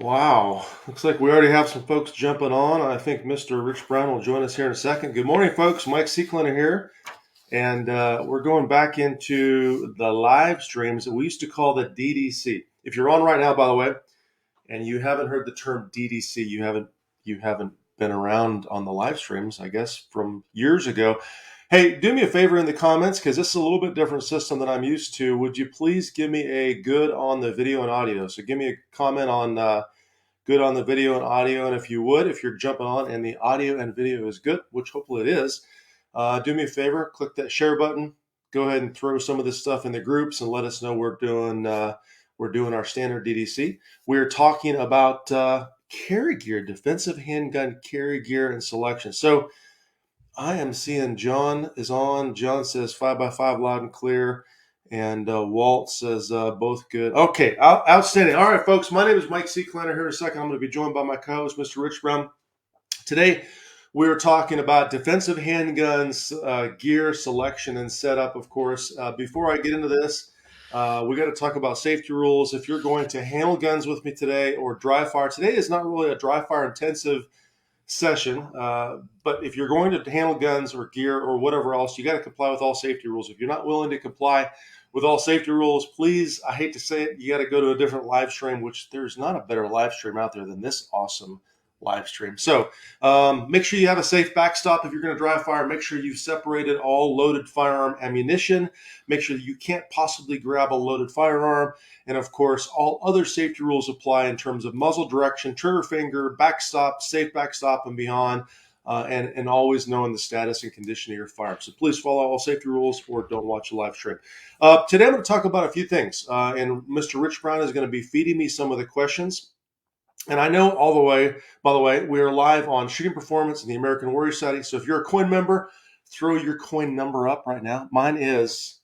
Wow. Looks like we already have some folks jumping on. I think Mr. Rich Brown will join us here in a second. Good morning, folks. Mike Seeklander here. And we're going back into the live streams that we used to call the DDC. If you're on right now, by the way, and you haven't heard the term DDC, you haven't been around on the live streams, I guess, from years ago. Hey, do me a favor in the comments because this is a little bit different system than I'm used to. Would you please give me a good on the video and audio? So give me a comment on good on the video and audio. And if you would, if you're jumping on and the audio and video is good, which hopefully it is, do me a favor, click that share button. Go ahead and throw some of this stuff in the groups and let us know we're doing our standard DDC. We're talking about carry gear, defensive handgun carry gear and selection. So I am seeing John is on. John says 5x5 loud and clear. And Walt says both good. Okay, outstanding. All right, folks, my name is Mike Seeklander. Here in a second, I'm going to be joined by my co-host, Mr. Rich Brown. Today, we're talking about defensive handguns, gear selection and setup, of course. Before I get into this, we got to talk about safety rules. If you're going to handle guns with me today or dry fire, today is not really a dry fire intensive session, but if you're going to handle guns or gear or whatever else, you got to comply with all safety rules. If you're not willing to comply with all safety rules, please, I hate to say it, you got to go to a different live stream, which there's not a better live stream out there than this awesome live stream. So make sure you have a safe backstop if you're going to dry fire. Make sure you've separated all loaded firearm ammunition. Make sure that you can't possibly grab a loaded firearm. And of course, all other safety rules apply in terms of muzzle direction, trigger finger, backstop, safe backstop, and beyond. And always knowing the status and condition of your firearm. So please follow all safety rules or don't watch a live stream. Today I'm going to talk about a few things. And Mr. Rich Brown is going to be feeding me some of the questions. And I know by the way, we are live on Shooting Performance and the American Warrior Society. So if you're a coin member, throw your coin number up right now. Mine is,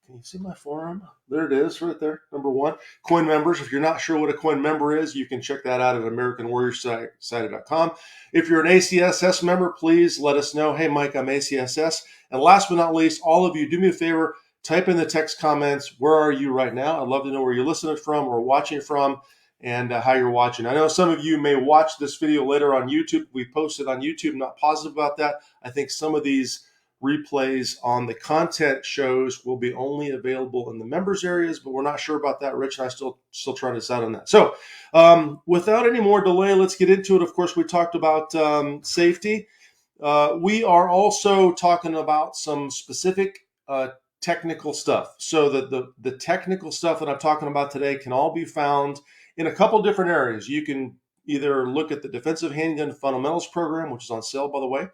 can you see my forearm? There it is right there, number one. Coin members, if you're not sure what a coin member is, you can check that out at AmericanWarriorSociety.com. If you're an ACSS member, please let us know. Hey, Mike, I'm ACSS. And last but not least, all of you, do me a favor, type in the text comments, where are you right now? I'd love to know where you're listening from or watching from and how you're watching. I know some of you may watch this video later on YouTube. We posted on YouTube, not positive about that. I think some of these replays on the content shows will be only available in the members areas, but we're not sure about that. Rich and I still trying to decide on that. So without any more delay, let's get into it. Of course, we talked about safety. We are also talking about some specific technical stuff. So the technical stuff that I'm talking about today can all be found in a couple different areas. You can either look at the Defensive Handgun Fundamentals program, which is on sale, by the way,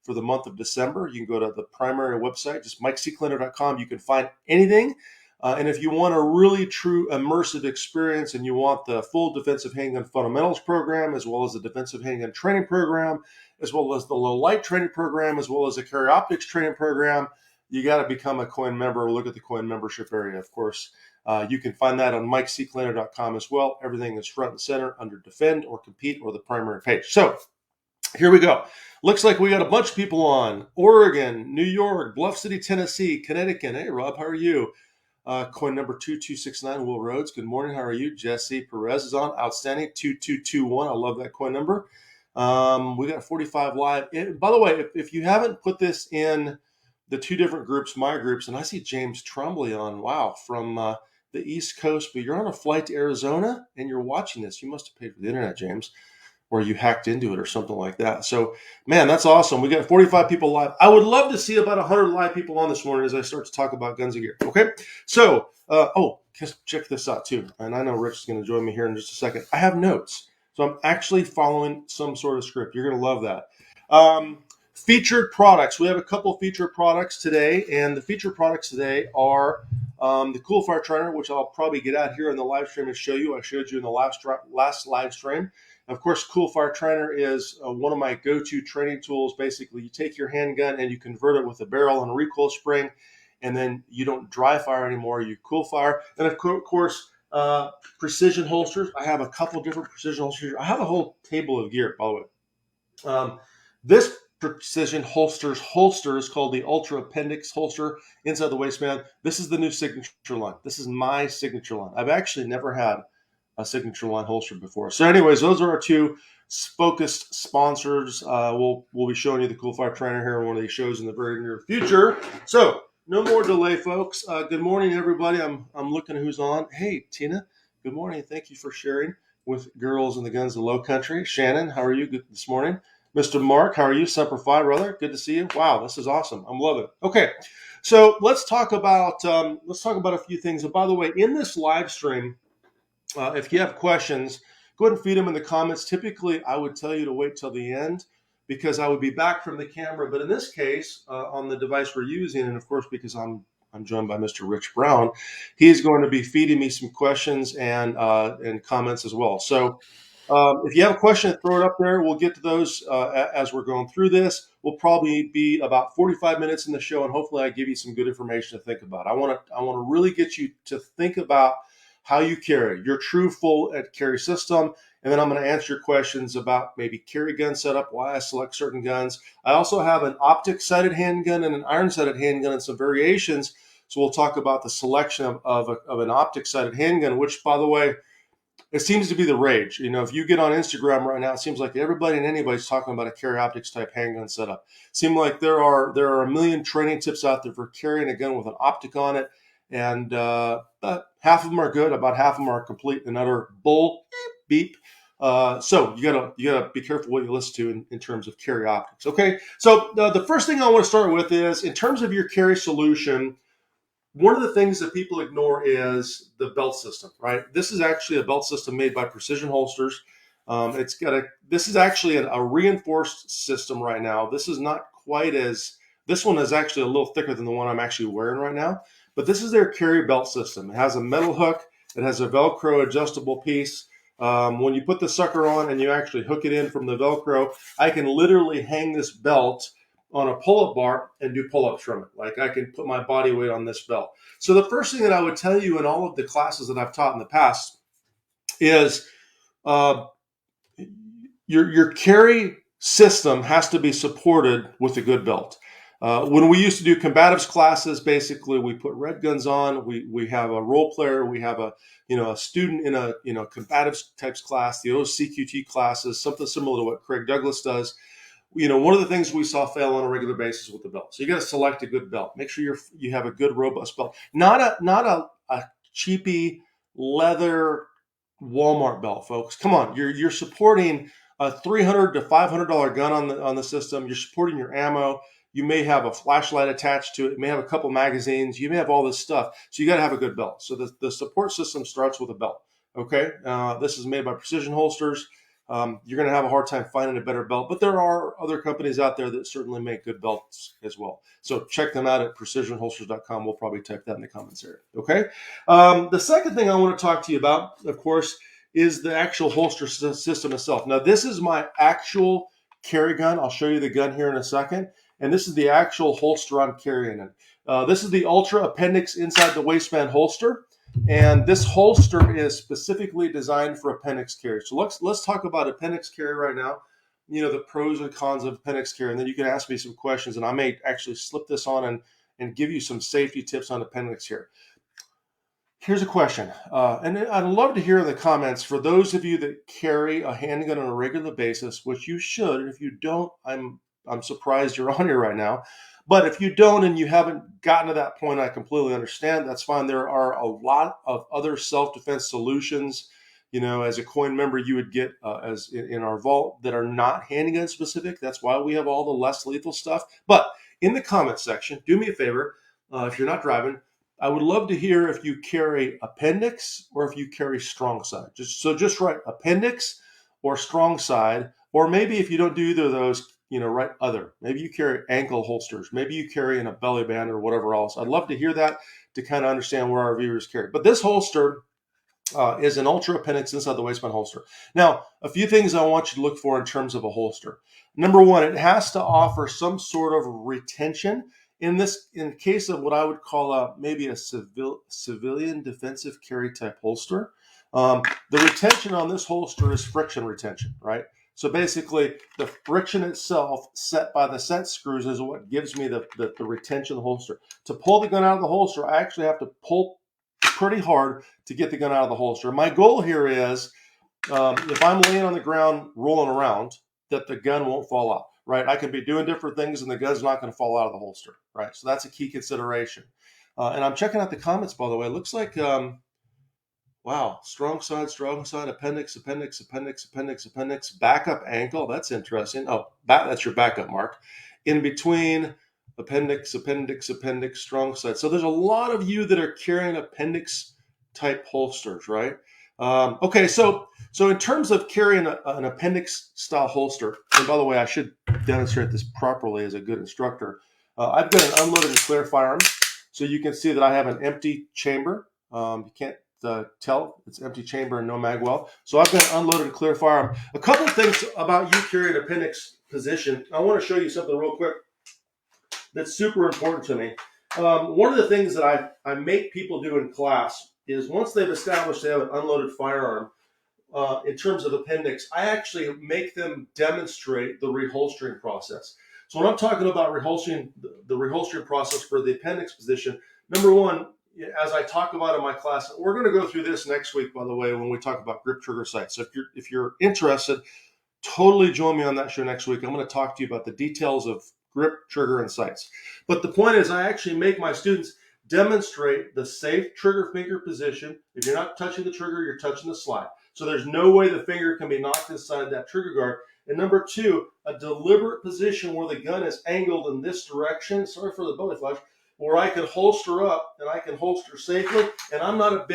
for the month of December. You can go to the primary website, just MikeSeeklander.com. You can find anything. And if you want a really true immersive experience and you want the full Defensive Handgun Fundamentals program, as well as the Defensive Handgun Training program, as well as the Low Light Training program, as well as the Carry Optics Training program, you got to become a coin member or look at the coin membership area, of course. You can find that on MikeSeeklander.com as well. Everything is front and center under Defend or Compete or the primary page. So here we go. Looks like we got a bunch of people on. Oregon, New York, Bluff City, Tennessee, Connecticut. Hey, Rob, how are you? Coin number 2269, Will Rhodes. Good morning. How are you? Jesse Perez is on. Outstanding. 2221. I love that coin number. We got 45 live. And by the way, if you haven't put this in the two different groups, my groups, and I see James Trombley on. Wow, from the East Coast, but you're on a flight to Arizona and you're watching this. You must have paid for the internet, James, or you hacked into it or something like that. So, man, that's awesome. We got 45 people live. I would love to see about 100 live people on this morning as I start to talk about guns and gear. Okay, so, check this out too. And I know Rich is going to join me here in just a second. I have notes. So I'm actually following some sort of script. You're going to love that. Featured products. We have a couple featured products today, and the featured products today are the Coolfire trainer, which I'll probably get out here in the live stream and show you. I showed you in the last live stream. Of course, Coolfire trainer is one of my go-to training tools. Basically, you take your handgun and you convert it with a barrel and a recoil spring, and then you don't dry fire anymore. You cool fire, and of course, precision holsters. I have a couple different precision holsters. I have a whole table of gear, by the way. This precision holster is called the Ultra Appendix holster inside the waistband. This is the new signature line. This is my signature line. I've actually never had a signature line holster before. So anyways, those are our two focused sponsors. We'll be showing you the Coolfire trainer here in one of these shows in the very near future. So no more delay, folks. Good morning, everybody. I'm looking at who's on. Hey, Tina. Good morning. Thank you for sharing with Girls in the Guns of Low Country. Shannon, how are you this morning? Mr. Mark, how are you? Semper Fi, brother. Good to see you. Wow, this is awesome. I'm loving it. Okay, so let's talk about a few things. And by the way, in this live stream, if you have questions, go ahead and feed them in the comments. Typically, I would tell you to wait till the end because I would be back from the camera. But in this case, on the device we're using, and of course, because I'm joined by Mr. Rich Brown, he's going to be feeding me some questions and comments as well. So if you have a question, throw it up there. We'll get to those as we're going through this. We'll probably be about 45 minutes in the show, and hopefully I give you some good information to think about. I want to really get you to think about how you carry your true full carry system. And then I'm going to answer your questions about maybe carry gun setup, why I select certain guns. I also have an optic sighted handgun and an iron sighted handgun and some variations. So we'll talk about the selection of an optic sighted handgun, which, by the way, it seems to be the rage. You know, if you get on Instagram right now, it seems like everybody and anybody's talking about a carry optics type handgun setup. It seems like there are a million training tips out there for carrying a gun with an optic on it. And half of them are good, about half of them are complete and utter bull beep. So you gotta be careful what you listen to in terms of carry optics. Okay, so the first thing I want to start with is in terms of your carry solution. One of the things that people ignore is the belt system, right? This is actually a belt system made by Precision Holsters. This is actually a reinforced system right now. This is not quite this one is actually a little thicker than the one I'm actually wearing right now. But this is their carry belt system. It has a metal hook. It has a Velcro adjustable piece. When you put the sucker on and you actually hook it in from the Velcro, I can literally hang this belt on a pull-up bar and do pull-ups from it. Like I can put my body weight on this belt. So the first thing that I would tell you in all of the classes that I've taught in the past is your carry system has to be supported with a good belt. When we used to do combatives classes, basically we put red guns on. We have a role player. We have a student in a combatives types class, the OCQT classes, something similar to what Craig Douglas does. One of the things we saw fail on a regular basis with the belt. So you got to select a good belt. Make sure you have a good, robust belt, not a cheapy leather Walmart belt, folks. Come on, you're supporting a $300 to $500 gun on the system. You're supporting your ammo. You may have a flashlight attached to it. You may have a couple magazines. You may have all this stuff. So you got to have a good belt. So the support system starts with a belt. Okay, this is made by Precision Holsters. You're going to have a hard time finding a better belt, but there are other companies out there that certainly make good belts as well. So check them out at precisionholsters.com. We'll probably type that in the comments area. Okay. The second thing I want to talk to you about, of course, is the actual holster system itself. Now, this is my actual carry gun. I'll show you the gun here in a second. And this is the actual holster I'm carrying in. This is the Ultra Appendix inside the waistband holster. And this holster is specifically designed for appendix carry. So let's talk about appendix carry right now. The pros and cons of appendix carry, and then you can ask me some questions, and I may actually slip this on and give you some safety tips on appendix carry. Here's a question, and I'd love to hear in the comments for those of you that carry a handgun on a regular basis, which you should. And if you don't, I'm surprised you're on here right now. But if you don't and you haven't gotten to that point, I completely understand. That's fine. There are a lot of other self-defense solutions. As a coin member, you would get as in our vault that are not handgun specific. That's why we have all the less lethal stuff. But in the comment section, do me a favor. If you're not driving, I would love to hear if you carry appendix or if you carry strong side. Just write appendix or strong side, or maybe if you don't do either of those, write other. Maybe you carry ankle holsters. Maybe you carry in a belly band or whatever else. I'd love to hear that to kind of understand where our viewers carry. But this holster is an Ultra Appendix inside the waistband holster. Now, a few things I want you to look for in terms of a holster. Number one, it has to offer some sort of retention. In case of what I would call maybe a civilian defensive carry type holster, the retention on this holster is friction retention, right? So basically, the friction itself set by the set screws is what gives me the retention of the holster. To pull the gun out of the holster, I actually have to pull pretty hard to get the gun out of the holster. My goal here is if I'm laying on the ground rolling around, that the gun won't fall out, right? I could be doing different things and the gun's not going to fall out of the holster, right? So that's a key consideration. And I'm checking out the comments, by the way. It looks like, wow, strong side, appendix, appendix, appendix, appendix, appendix, backup ankle. That's interesting. Oh, that's your backup mark. In between, appendix, appendix, appendix, strong side. So there's a lot of you that are carrying appendix type holsters, right? Okay, so in terms of carrying an appendix style holster, and by the way, I should demonstrate this properly as a good instructor. I've got an unloaded and clear firearm, so you can see that I have an empty chamber. You can't tell it's empty chamber and no mag well. So I've got an unloaded and clear firearm. A couple of things about you carrying appendix position. I want to show you something real quick that's super important to me. One of the things that I make people do in class is once they've established they have an unloaded firearm, in terms of appendix, I actually make them demonstrate the reholstering process. So when I'm talking about reholstering, the reholstering process for the appendix position, number one, as I talk about in my class, we're going to go through this next week, by the way, when we talk about grip trigger sights. So if you're interested, totally join me on that show next week. I'm going to talk to you about the details of grip, trigger, and sights. But the point is, I actually make my students demonstrate the safe trigger finger position. If you're not touching the trigger, you're touching the slide. So there's no way the finger can be knocked inside that trigger guard. And number two, a deliberate position where the gun is angled in this direction. Sorry for the belly flash. Where I can holster up and I can holster safely. And I'm not a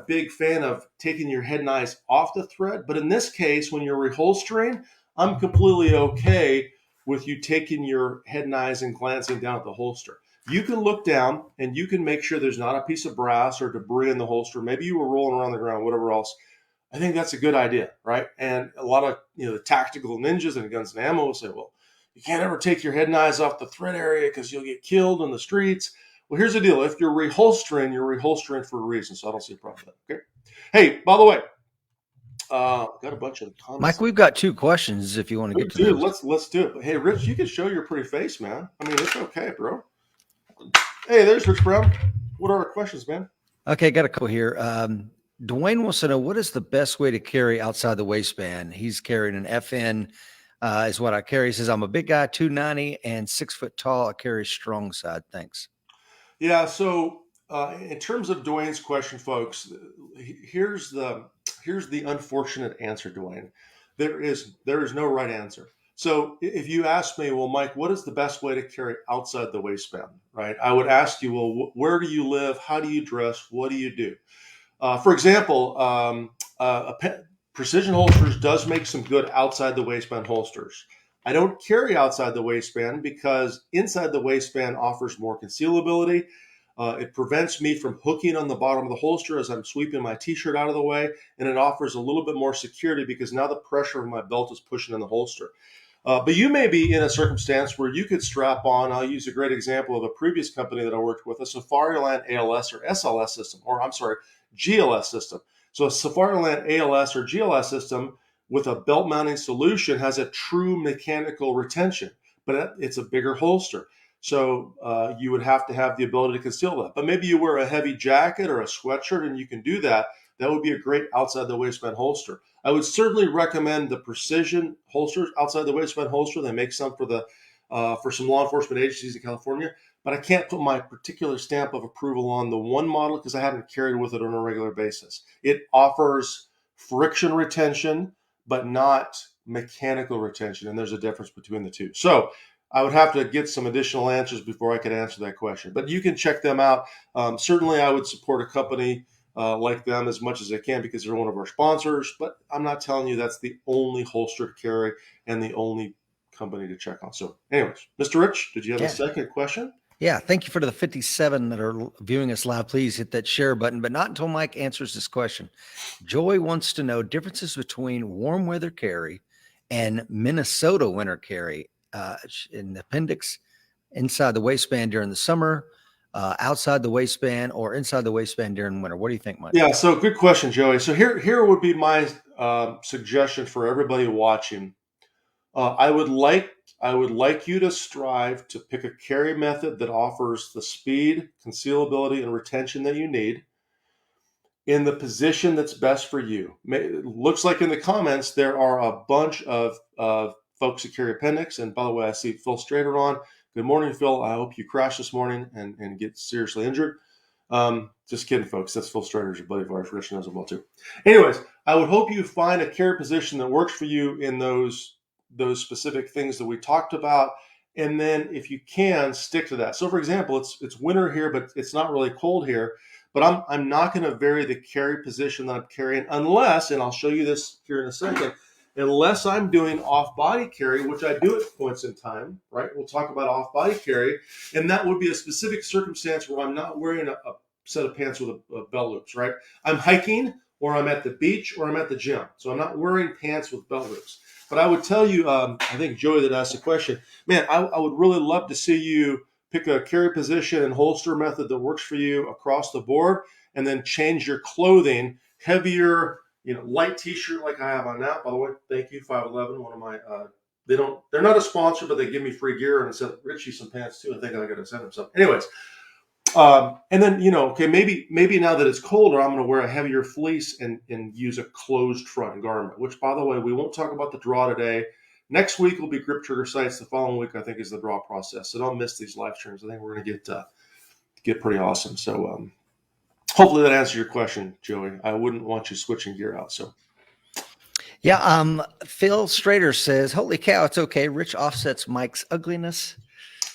big fan of taking your head and eyes off the thread. But in this case, when you're reholstering, I'm completely okay with you taking your head and eyes and glancing down at the holster. You can look down and you can make sure there's not a piece of brass or debris in the holster. Maybe you were rolling around the ground, whatever else. I think that's a good idea, right? And a lot of the tactical ninjas and guns and ammo will say, well, you can't ever take your head and eyes off the thread area because you'll get killed in the streets. Well, here's the deal. If you're reholstering for a reason. So I don't see a problem with that. Okay. Hey, by the way, got a bunch of comments. Mike, we've got two questions if you want to get to those. Let's do it. But hey, Rich, you can show your pretty face, man. I mean, it's okay, bro. Hey, there's Rich Brown. What are our questions, man? Okay, got a couple here. Dwayne wants to know, what is the best way to carry outside the waistband? He's carrying an FN, is what I carry. He says, I'm a big guy, 290 and 6 foot tall. I carry strong side. Thanks. Yeah. So in terms of Dwayne's question, folks, here's the unfortunate answer, Dwayne. There is no right answer. So if you ask me, well, Mike, what is the best way to carry outside the waistband, right? I would ask you, well, where do you live? How do you dress? What do you do? For example, Precision Holsters does make some good outside the waistband holsters. I don't carry outside the waistband because inside the waistband offers more concealability. It prevents me from hooking on the bottom of the holster as I'm sweeping my t-shirt out of the way, and it offers a little bit more security because now the pressure of my belt is pushing in the holster. But you may be in a circumstance where you could strap on, I'll use a great example of a previous company that I worked with, a Safariland ALS or SLS system, or I'm sorry, GLS system. So a Safariland ALS or GLS system with a belt mounting solution has a true mechanical retention, but it's a bigger holster. So you would have to have the ability to conceal that. But maybe you wear a heavy jacket or a sweatshirt and you can do that. That would be a great outside the waistband holster. I would certainly recommend the Precision holsters, outside the waistband holster. They make some for some law enforcement agencies in California, but I can't put my particular stamp of approval on the one model because I haven't carried with it on a regular basis. It offers friction retention, but not mechanical retention, and there's a difference between the two. So I would have to get some additional answers before I could answer that question, but you can check them out. Certainly, I would support a company like them as much as I can because they're one of our sponsors, but I'm not telling you that's the only holster to carry and the only company to check on. So anyways, Mr. Rich, did you have a second question? Yeah. Thank you for the 57 that are viewing us live. Please hit that share button, but not until Mike answers this question. Joy wants to know differences between warm weather carry and Minnesota winter carry in the appendix, inside the waistband during the summer, outside the waistband, or inside the waistband during winter. What do you think, Mike? Yeah, so good question, Joey. So here would be my suggestion for everybody watching. I would like I would like you to strive to pick a carry method that offers the speed, concealability, and retention that you need in the position that's best for you. It looks like in the comments there are a bunch of folks that carry Appendix. And by the way, I see Phil Strader on. Good morning, Phil. I hope you crash this morning and get seriously injured. Just kidding, folks. That's Phil Strader's your buddy of ours. Rich knows him well too. Anyways, I would hope you find a carry position that works for you in those specific things that we talked about. And then if you can, stick to that. So for example, it's winter here, but it's not really cold here. But I'm not going to vary the carry position that I'm carrying unless, and I'll show you this here in a second, unless I'm doing off-body carry, which I do at points in time, right? We'll talk about off-body carry, and that would be a specific circumstance where I'm not wearing a set of pants with a belt loops, right? I'm hiking, or I'm at the beach, or I'm at the gym. So I'm not wearing pants with belt loops. But I would tell you, I think Joey that asked the question, man, I would really love to see you pick a carry position and holster method that works for you across the board, and then change your clothing, heavier, light t-shirt like I have on now. By the way, thank you, 511. One of my, they're not a sponsor, but they give me free gear, and I sent Richie some pants too. I think I got to send him some. Anyways, and then, okay, maybe now that it's colder, I'm going to wear a heavier fleece and use a closed front garment, which, by the way, we won't talk about the draw today. Next week will be grip trigger sights. The following week, I think, is the draw process. So don't miss these live streams. I think we're going to get pretty awesome. So hopefully that answers your question, Joey. I wouldn't want you switching gear out. So yeah, Phil Strader says, "Holy cow, it's okay. Rich offsets Mike's ugliness."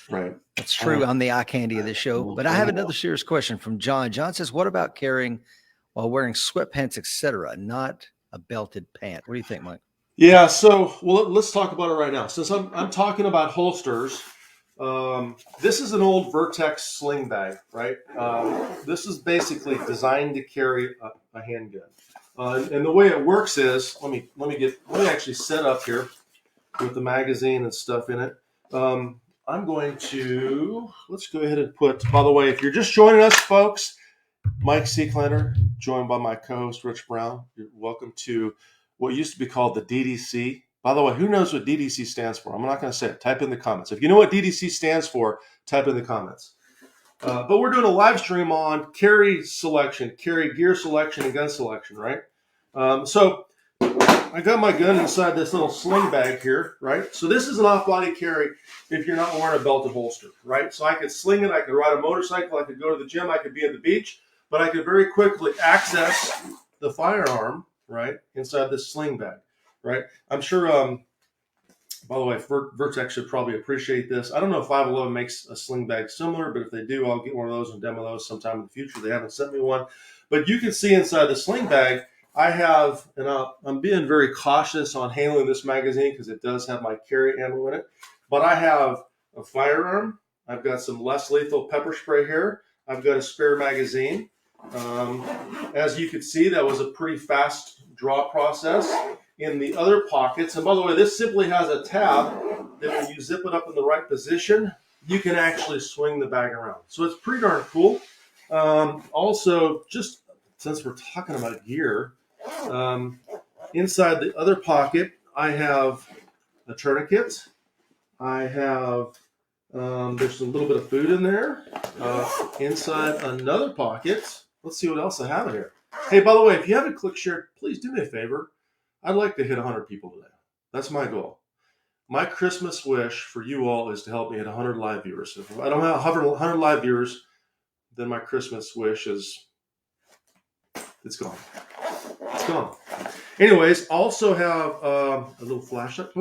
Right. That's true on the eye candy of the show. But I have another serious question from John. John says, "What about carrying while wearing sweatpants, etc., not a belted pant?" What do you think, Mike? Yeah, so let's talk about it right now. Since I'm talking about holsters, this is an old Vertex sling bag, right? This is basically designed to carry a handgun, and the way it works is let me actually set up here with the magazine and stuff in it. I'm going to let's go ahead and put. By the way, if you're just joining us, folks, Mike Seeklander, joined by my co-host Rich Brown. You're welcome to what used to be called the DDC. By the way, who knows what DDC stands for? I'm not going to say it. Type in the comments. If you know what DDC stands for, type in the comments. But we're doing a live stream on carry selection, carry gear selection, and gun selection, right? So I got my gun inside this little sling bag here, right? So this is an off-body carry if you're not wearing a belted holster, right? So I could sling it. I could ride a motorcycle. I could go to the gym. I could be at the beach. But I could very quickly access the firearm, right, inside this sling bag, right? I'm sure, by the way, Vertex should probably appreciate this. I don't know if 511 makes a sling bag similar, but if they do, I'll get one of those and demo those sometime in the future. They haven't sent me one. But you can see inside the sling bag, I have, and I'm being very cautious on handling this magazine because it does have my carry ammo in it, but I have a firearm. I've got some less lethal pepper spray here. I've got a spare magazine. As you can see, that was a pretty fast draw process. In the other pockets, and by the way, this simply has a tab that when you zip it up in the right position, you can actually swing the bag around. So it's pretty darn cool. Also, just since we're talking about gear, inside the other pocket, I have a tourniquet. I have, there's a little bit of food in there. Inside another pocket, let's see what else I have in here. Hey, by the way, if you haven't clicked share, please do me a favor. I'd like to hit 100 people today. That's my goal. My Christmas wish for you all is to help me hit 100 live viewers. If I don't have 100 live viewers, then my Christmas wish is, it's gone. It's gone. Anyways, also have a little flashlight,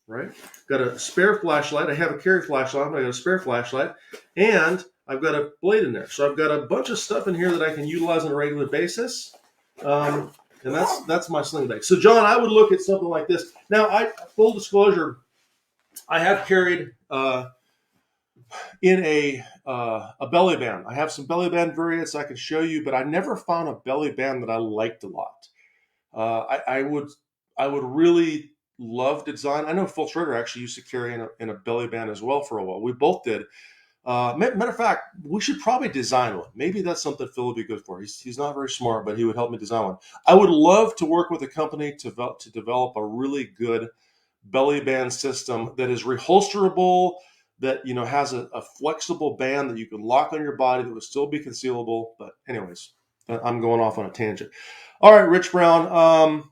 right? Got a spare flashlight. I have a carry flashlight, but I got a spare flashlight. And I've got a blade in there. So I've got a bunch of stuff in here that I can utilize on a regular basis. And that's my sling bag. So, John, I would look at something like this. Now, full disclosure, I have carried in a belly band. I have some belly band variants I can show you, but I never found a belly band that I liked a lot. I would really love to design. I know Phil Schroeder actually used to carry in a belly band as well for a while. We both did. Matter of fact, we should probably design one. Maybe that's something Phil would be good for. He's not very smart, but he would help me design one. I would love to work with a company to develop a really good belly band system that is reholsterable, that has a flexible band that you can lock on your body that would still be concealable. But anyways, I'm going off on a tangent. All right, Rich Brown.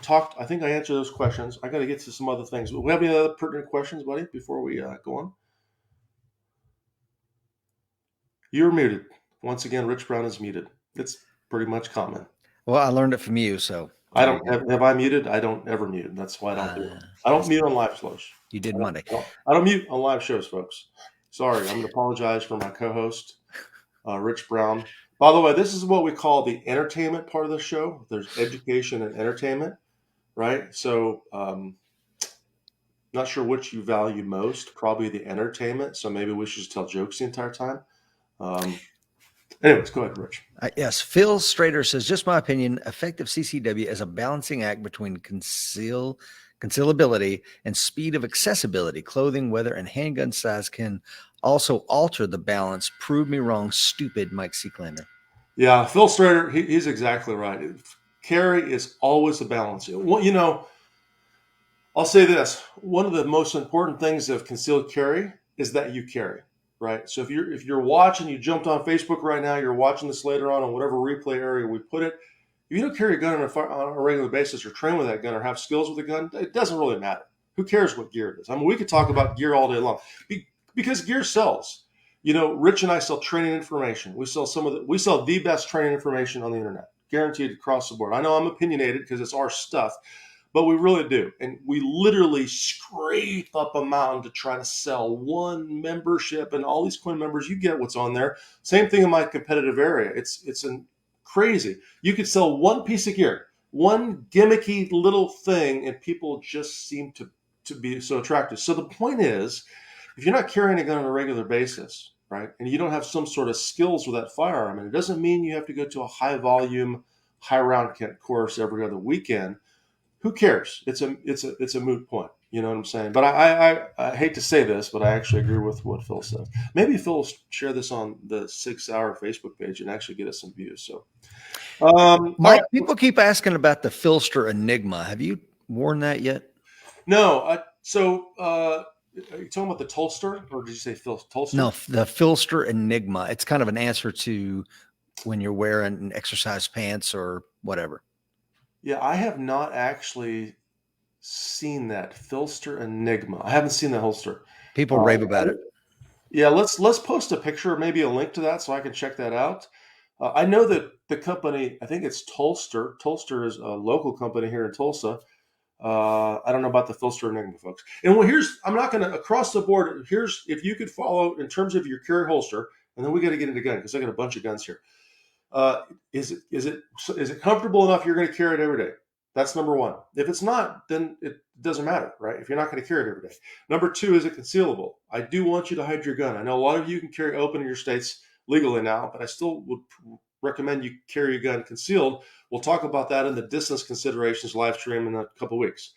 I think I answered those questions. I got to get to some other things. Do we have any other pertinent questions, buddy, before we go on? You're muted. Once again, Rich Brown is muted. It's pretty much common. Well, I learned it from you, so I don't have I muted. I don't ever mute. That's why I don't do it. I don't mute on live shows. You did Monday. I don't mute on live shows, folks. Sorry, I'm going to apologize for my co-host, Rich Brown. By the way, this is what we call the entertainment part of the show. There's education and entertainment, right? So, not sure which you value most. Probably the entertainment. So maybe we should just tell jokes the entire time. Anyways, go ahead, Rich. Yes, Phil Strader says, just my opinion, effective CCW is a balancing act between concealability and speed of accessibility. Clothing, weather, and handgun size can also alter the balance. Prove me wrong, stupid Mike Seeklander. Yeah, Phil Strader, he's exactly right. Carry is always a balance. Well, I'll say this. One of the most important things of concealed carry is that you carry. Right. So if you're watching, you jumped on Facebook right now, you're watching this later on whatever replay area we put it. If you don't carry a gun on a regular basis or train with that gun or have skills with a gun, it doesn't really matter. Who cares what gear it is? I mean, we could talk about gear all day long because gear sells. Rich and I sell training information. We sell the best training information on the internet, guaranteed across the board. I know I'm opinionated because it's our stuff. But we really do. And we literally scrape up a mountain to try to sell one membership and all these coin members. You get what's on there. Same thing in my competitive area. It's crazy. You could sell one piece of gear, one gimmicky little thing, and people just seem to be so attractive. So the point is, if you're not carrying a gun on a regular basis, right, and you don't have some sort of skills with that firearm, and it doesn't mean you have to go to a high volume, high round course every other weekend. Who cares? It's a moot point. You know what I'm saying? But I hate to say this, but I actually agree with what Phil says. Maybe Phil will share this on the 6 Hour Facebook page and actually get us some views. So, Mike, people keep asking about the Filster Enigma. Have you worn that yet? No. Are you talking about the Tolster, or did you say Tolster? No, the Filster Enigma. It's kind of an answer to when you're wearing exercise pants or whatever. Yeah, I have not actually seen that Filster Enigma. I haven't seen the holster. People rave about it. Yeah, let's post a picture, maybe a link to that, so I can check that out. I know that the company, I think it's Tolster. Tolster is a local company here in Tulsa. I don't know about the Filster Enigma, folks. And I'm not going to across the board. Here's if you could follow in terms of your carry holster, and then we got to get into gun because I got a bunch of guns here. Is it comfortable enough you're going to carry it every day? That's number one. If it's not, then it doesn't matter, right? If you're not going to carry it every day. Number two, is it concealable? I do want you to hide your gun. I know a lot of you can carry open in your states legally now, but I still would recommend you carry your gun concealed. We'll talk about that in the distance considerations live stream in a couple of weeks.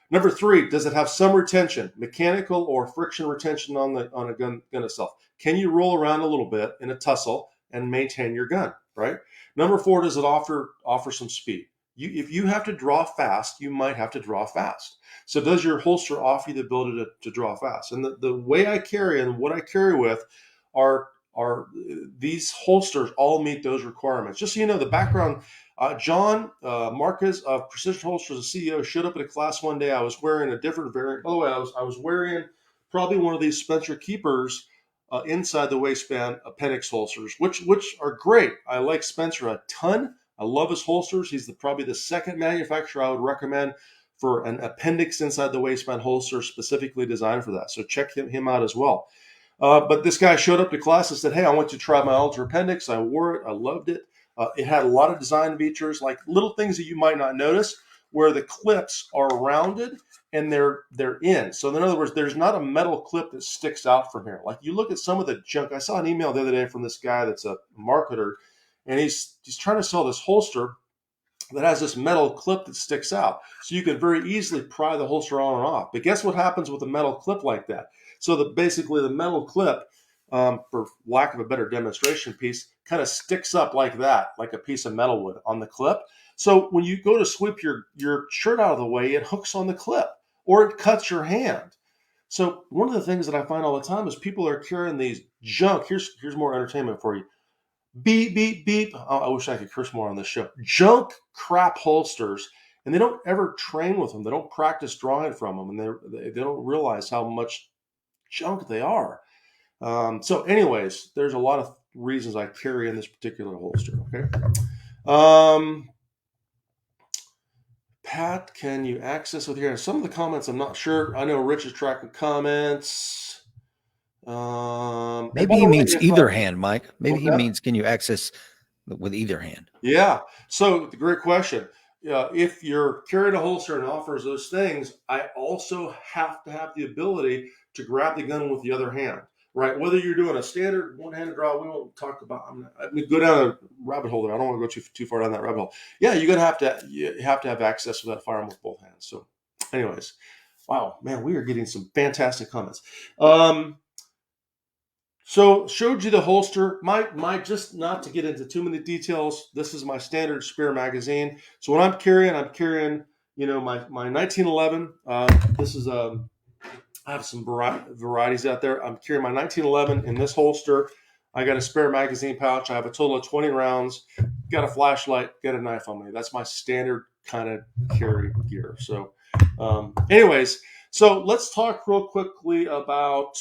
Number three, does it have some retention, mechanical or friction retention on a gun itself? Can you roll around a little bit in a tussle and maintain your gun? Right. Number four, does it offer some speed? If you have to draw fast, you might have to draw fast. So does your holster offer you the ability to draw fast? And the way I carry and what I carry with are these holsters all meet those requirements. Just so you know, the background, John Marquez of Precision Holsters, the CEO, showed up at a class one day. I was wearing a different variant. By the way, I was wearing probably one of these Spencer Keepers inside the waistband Appendix holsters, which are great. I like Spencer a ton. I love his holsters. He's probably the second manufacturer I would recommend for an Appendix inside the waistband holster specifically designed for that. So check him out as well. But this guy showed up to class and said, hey, I want you to try my Ultra Appendix. I wore it. I loved it. It had a lot of design features, like little things that you might not notice, where the clips are rounded and they're in. So in other words, there's not a metal clip that sticks out from here. Like you look at some of the junk. I saw an email the other day from this guy that's a marketer, and he's trying to sell this holster that has this metal clip that sticks out. So you can very easily pry the holster on and off. But guess what happens with a metal clip like that? So basically the metal clip, for lack of a better demonstration piece, kind of sticks up like that, like a piece of metal would on the clip. So when you go to sweep your shirt out of the way, it hooks on the clip or it cuts your hand. So one of the things that I find all the time is people are carrying these junk. Here's more entertainment for you. Beep, beep, beep. Oh, I wish I could curse more on this show. Junk crap holsters, and they don't ever train with them. They don't practice drawing from them, and they don't realize how much junk they are. So anyways, there's a lot of reasons I carry in this particular holster, okay? Pat, can you access with here? Some of the comments, I'm not sure. I know Rich is tracking comments. Maybe he means either hand, Mike. Maybe he means, can you access with either hand? Yeah. So great question. If you're carrying a holster and offers those things, I also have to have the ability to grab the gun with the other hand, right? Whether you're doing a standard one-handed draw, we won't talk about. We go down a rabbit hole there. I don't want to go too far down that rabbit hole. Yeah, you have to have access to that firearm with both hands. So, anyways, wow, man, we are getting some fantastic comments. So showed you the holster. My just not to get into too many details. This is my standard Speer magazine. So when I'm carrying, my 1911. This is I have some varieties out there. I'm carrying my 1911 in this holster. I got a spare magazine pouch. I have a total of 20 rounds. Got a flashlight. Got a knife on me. That's my standard kind of carry gear. So, anyways, so let's talk real quickly about.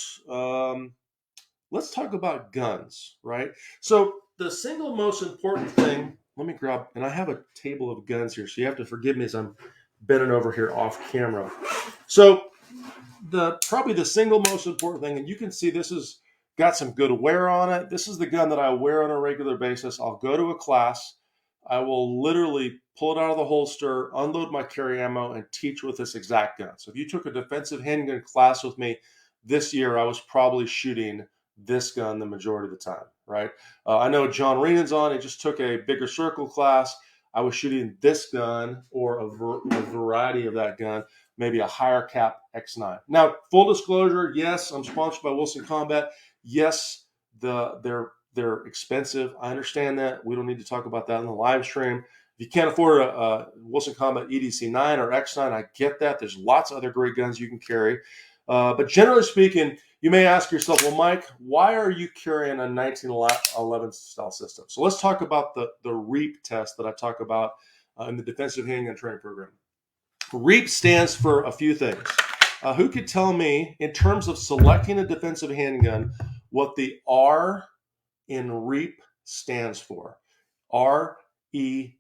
Let's talk about guns, right? So the single most important thing, let me grab, and I have a table of guns here, so you have to forgive me as I'm bending over here off camera. So probably the single most important thing, and you can see this has got some good wear on it. This is the gun that I wear on a regular basis. I'll go to a class. I will literally pull it out of the holster, unload my carry ammo, and teach with this exact gun. So if you took a defensive handgun class with me this year, I was probably shooting this gun the majority of the time, right? I know John Reenan's on. He just took a bigger circle class. I was shooting this gun or a variety of that gun, maybe a higher cap X9. Now, full disclosure, yes, I'm sponsored by Wilson Combat. Yes, they're expensive. I understand that. We don't need to talk about that in the live stream. If you can't afford a Wilson Combat EDC9 or X9, I get that. There's lots of other great guns you can carry. But generally speaking, you may ask yourself, well, Mike, why are you carrying a 1911 style system? So let's talk about the REAP test that I talk about in the Defensive Handgun Training Program. REAP stands for a few things. Who could tell me, in terms of selecting a defensive handgun, what the R in REAP stands for? REAP.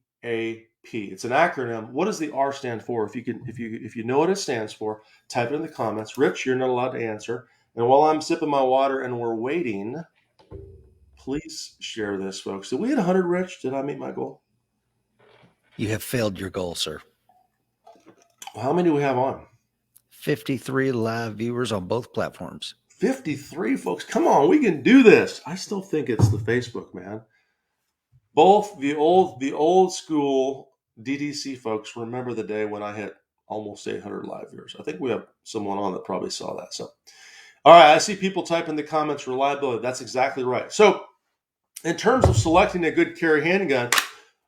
It's an acronym. What does the R stand for? If you know what it stands for, type it in the comments. Rich, you're not allowed to answer. And while I'm sipping my water and we're waiting, please share this, folks. Did we hit 100, Rich? Did I meet my goal? You have failed your goal, sir. Well, how many do we have on? 53 live viewers on both platforms. 53, folks. Come on, we can do this. I still think it's the Facebook, man. Both the old school DDC folks remember the day when I hit almost 800 live viewers. I think we have someone on that probably saw that. So, all right, I see people type in the comments reliability. That's exactly right. So, in terms of selecting a good carry handgun,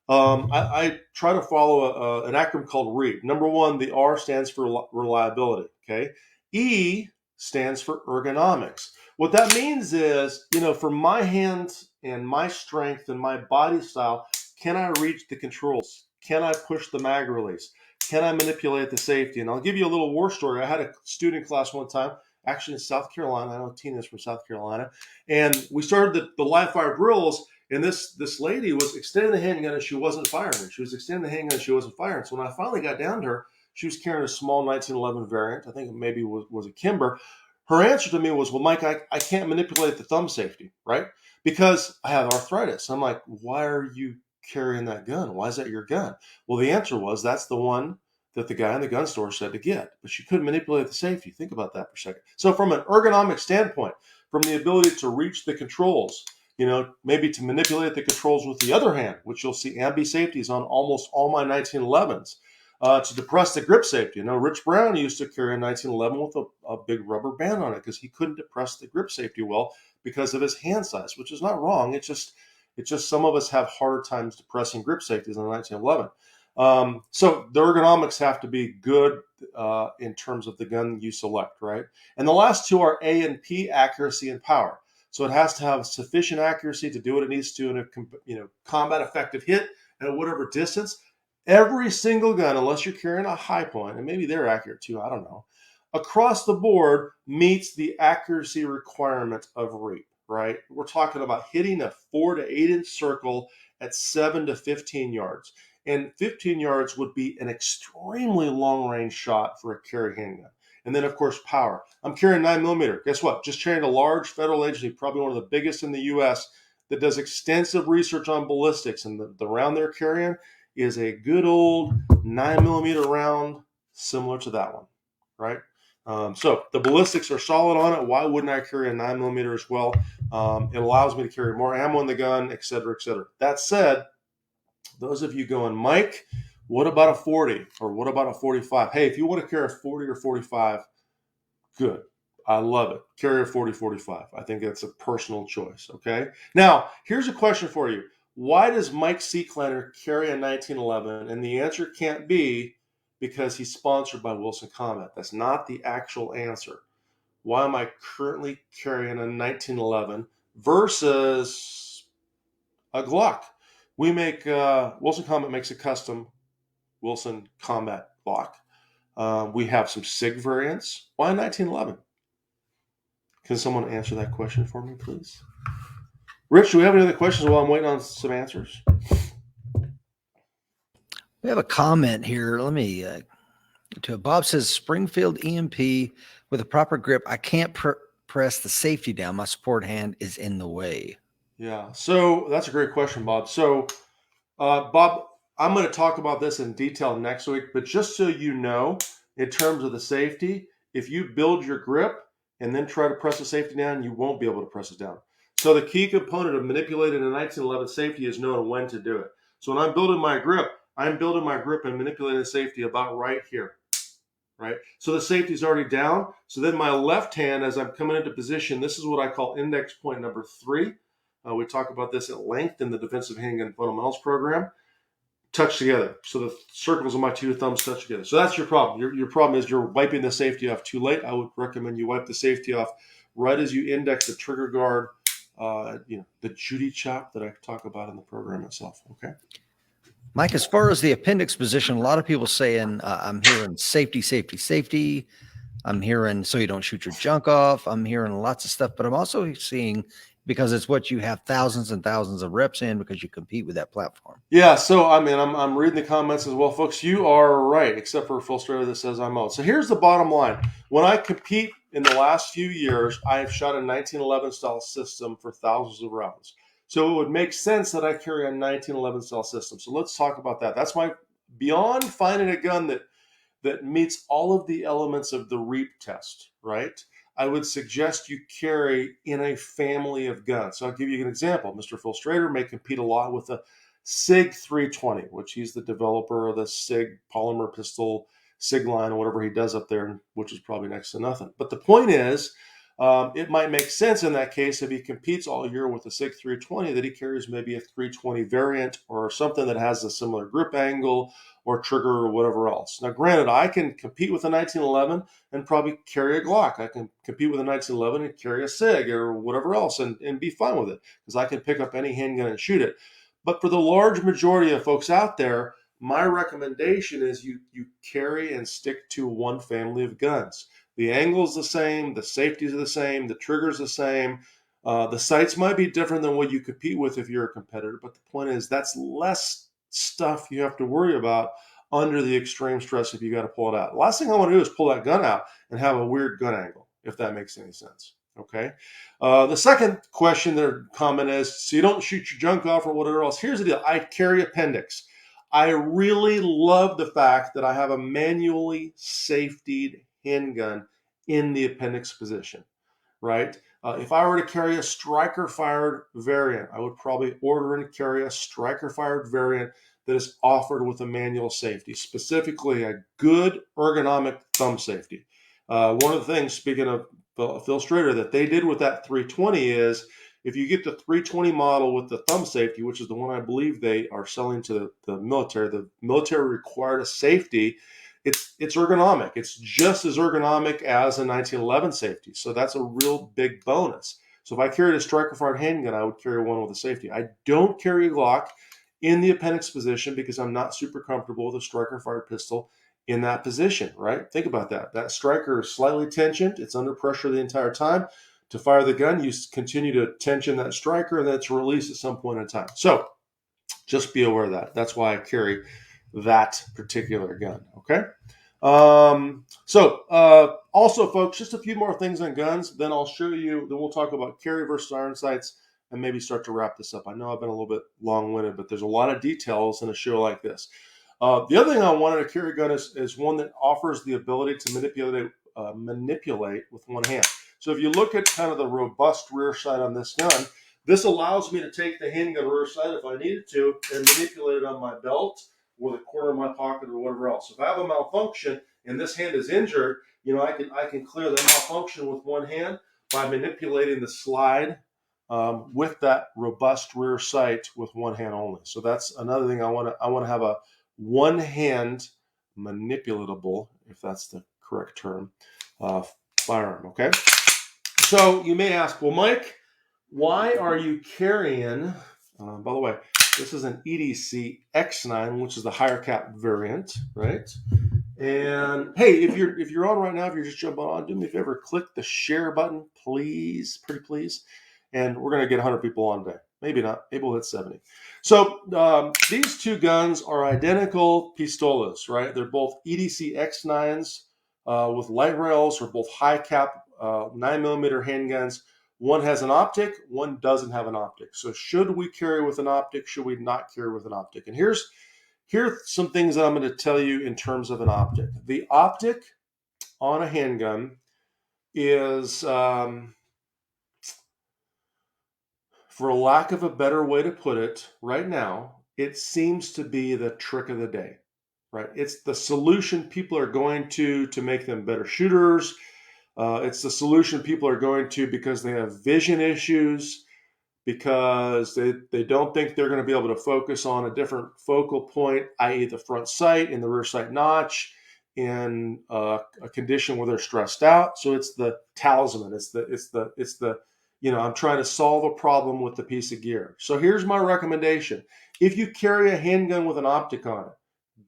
I try to follow an acronym called REAP. Number one, the R stands for reliability. Okay, E stands for ergonomics. What that means is, for my hands and my strength and my body style, can I reach the controls? Can I push the mag release? Can I manipulate the safety? And I'll give you a little war story. I had a student class one time, actually in South Carolina. I know Tina's from South Carolina. And we started the live fire drills, and this lady was extending the handgun and she wasn't firing. She was extending the handgun and she wasn't firing. So when I finally got down to her, she was carrying a small 1911 variant. I think it maybe was a Kimber. Her answer to me was, well, Mike, I can't manipulate the thumb safety, right? Because I have arthritis. I'm like, why are you carrying that gun? Why is that your gun? Well, the answer was, that's the one that the guy in the gun store said to get, but she couldn't manipulate the safety. Think about that for a second. So from an ergonomic standpoint, from the ability to reach the controls, maybe to manipulate the controls with the other hand, which you'll see ambi safeties on almost all my 1911s. To depress the grip safety. Rich Brown used to carry a 1911 with a big rubber band on it because he couldn't depress the grip safety well because of his hand size, which is not wrong. It's just some of us have harder times depressing grip safeties on a 1911. So the ergonomics have to be good in terms of the gun you select, right? And the last two are A and P, accuracy and power. So it has to have sufficient accuracy to do what it needs to in a combat effective hit at whatever distance. Every single gun, unless you're carrying a high point, and maybe they're accurate too, I don't know, across the board meets the accuracy requirement of REAP, right? We're talking about hitting a 4 to 8 inch circle at 7 to 15 yards. And 15 yards would be an extremely long range shot for a carry handgun. And then, of course, power. I'm carrying 9mm. Guess what? Just trained a large federal agency, probably one of the biggest in the U.S., that does extensive research on ballistics. And the round they're carrying is a good old 9mm round, similar to that one, right? So the ballistics are solid on it. Why wouldn't I carry a 9mm as well? It allows me to carry more ammo in the gun, et cetera, et cetera. That said, those of you going, Mike, what about a 40 or what about a 45? Hey, if you want to carry a 40 or 45, good. I love it. Carry a 40, 45. I think that's a personal choice, okay? Now, here's a question for you. Why does Mike Seeklander carry a 1911? And the answer can't be because he's sponsored by Wilson Combat. That's not the actual answer. Why am I currently carrying a 1911 versus a Glock? We make Wilson Combat makes a custom Wilson Combat Glock. We have some SIG variants. Why 1911? Can someone answer that question for me, please? Rich, do we have any other questions while I'm waiting on some answers? We have a comment here. Let me to Bob says Springfield EMP with a proper grip. I can't press the safety down. My support hand is in the way. Yeah, so that's a great question, Bob. So, Bob, I'm going to talk about this in detail next week, but just so you know, in terms of the safety, if you build your grip and then try to press the safety down, you won't be able to press it down. So the key component of manipulating a 1911 safety is knowing when to do it. So when I'm building my grip, I'm building my grip and manipulating the safety about right here, right? So the safety is already down. So then my left hand, as I'm coming into position, this is what I call index point number 3. We talk about this at length in the Defensive Handgun Fundamentals program. Touch together. So the circles of my two thumbs touch together. So that's your problem. Your problem is you're wiping the safety off too late. I would recommend you wipe the safety off right as you index the trigger guard, the Judy chop that I talk about in the program itself. Okay. Mike, as far as the appendix position, a lot of people saying, I'm hearing safety, safety, safety. I'm hearing so you don't shoot your junk off. I'm hearing lots of stuff, but I'm also seeing, because it's what you have thousands and thousands of reps in because you compete with that platform. Yeah, so I mean, I'm reading the comments as well, folks. You are right, except for Phil Strader that says I'm out. So here's the bottom line. When I compete in the last few years, I have shot a 1911 style system for thousands of rounds. So it would make sense that I carry a 1911 style system. So let's talk about that. That's my beyond finding a gun that meets all of the elements of the REAP test, right? I would suggest you carry in a family of guns. So I'll give you an example. Mr. Phil Strader may compete a lot with a SIG 320, which he's the developer of the SIG polymer pistol, SIG line, or whatever he does up there, which is probably next to nothing. But the point is, it might make sense in that case if he competes all year with a SIG 320 that he carries maybe a 320 variant or something that has a similar grip angle or trigger or whatever else. Now, granted, I can compete with a 1911 and probably carry a Glock. I can compete with a 1911 and carry a SIG or whatever else and be fine with it because I can pick up any handgun and shoot it. But for the large majority of folks out there, my recommendation is you carry and stick to one family of guns. The angle's the same, the safeties are the same, the trigger's the same. The sights might be different than what you compete with if you're a competitor, but the point is that's less stuff you have to worry about under the extreme stress if you got to pull it out. The last thing I want to do is pull that gun out and have a weird gun angle, if that makes any sense. Okay. The second question or comment is, so you don't shoot your junk off or whatever else. Here's the deal. I carry Appendix. I really love the fact that I have a manually safetied handgun in the Appendix position, right? If I were to carry a striker-fired variant, I would probably order and carry a striker-fired variant that is offered with a manual safety, specifically a good ergonomic thumb safety. One of the things, speaking of Phil Strader, that they did with that 320 is If you get the 320 model with the thumb safety, which is the one I believe they are selling to the military required a safety. It's ergonomic. It's just as ergonomic as a 1911 safety. So that's a real big bonus. So if I carried a striker-fired handgun, I would carry one with a safety. I don't carry a Glock in the appendix position because I'm not super comfortable with a striker-fired pistol in that position, right? Think about that. That striker is slightly tensioned. It's under pressure the entire time. To fire the gun, you continue to tension that striker, and then it's released at some point in time. So just be aware of that. That's why I carry that particular gun, okay? Also, folks, just a few more things on guns, then I'll show you, then we'll talk about carry versus iron sights and maybe start to wrap this up. I know I've been a little bit long-winded, but there's a lot of details in a show like this. The other thing I wanted a carry gun is one that offers the ability to manipulate with one hand. So if you look at kind of the robust rear sight on this gun, this allows me to take the handgun rear sight if I needed to and manipulate it on my belt or the corner of my pocket or whatever else. If I have a malfunction and this hand is injured, I can clear the malfunction with one hand by manipulating the slide with that robust rear sight with one hand only. So that's another thing I want to have a one hand manipulatable, if that's the correct term, firearm. Okay. So you may ask, well, Mike, why are you carrying? By the way, this is an EDC X9, which is the higher cap variant, right? And hey, if you're on right now, if you're just jumping on, do me a favor, click the share button, please, pretty please. And we're gonna get 100 people on today. Maybe not. Maybe we'll hit 70. So these two guns are identical pistolas, right? They're both EDC X9s with light rails, or both high cap 9mm handguns. One has an optic, one doesn't have an optic. So should we carry with an optic? Should we not carry with an optic? And here's some things that I'm going to tell you in terms of an optic. The optic on a handgun is, for lack of a better way to put it, right now, it seems to be the trick of the day, right? It's the solution people are going to make them better shooters. It's the solution people are going to because they have vision issues, because they don't think they're going to be able to focus on a different focal point, i.e. the front sight and the rear sight notch, in a condition where they're stressed out. So it's the talisman. It's the I'm trying to solve a problem with the piece of gear. So here's my recommendation. If you carry a handgun with an optic on it,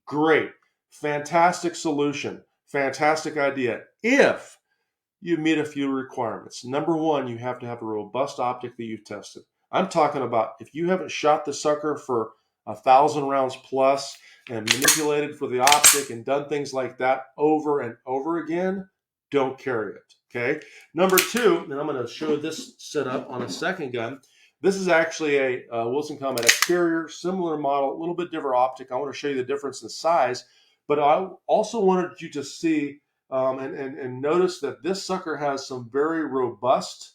great, fantastic solution, fantastic idea. If you meet a few requirements. Number one, you have to have a robust optic that you've tested. I'm talking about if you haven't shot the sucker for 1,000 rounds plus and manipulated for the optic and done things like that over and over again, don't carry it, okay? Number two, and I'm going to show this setup on a second gun. This is actually a Wilson Combat Exterior, similar model, a little bit different optic. I want to show you the difference in size, but I also wanted you to see and notice that this sucker has some very robust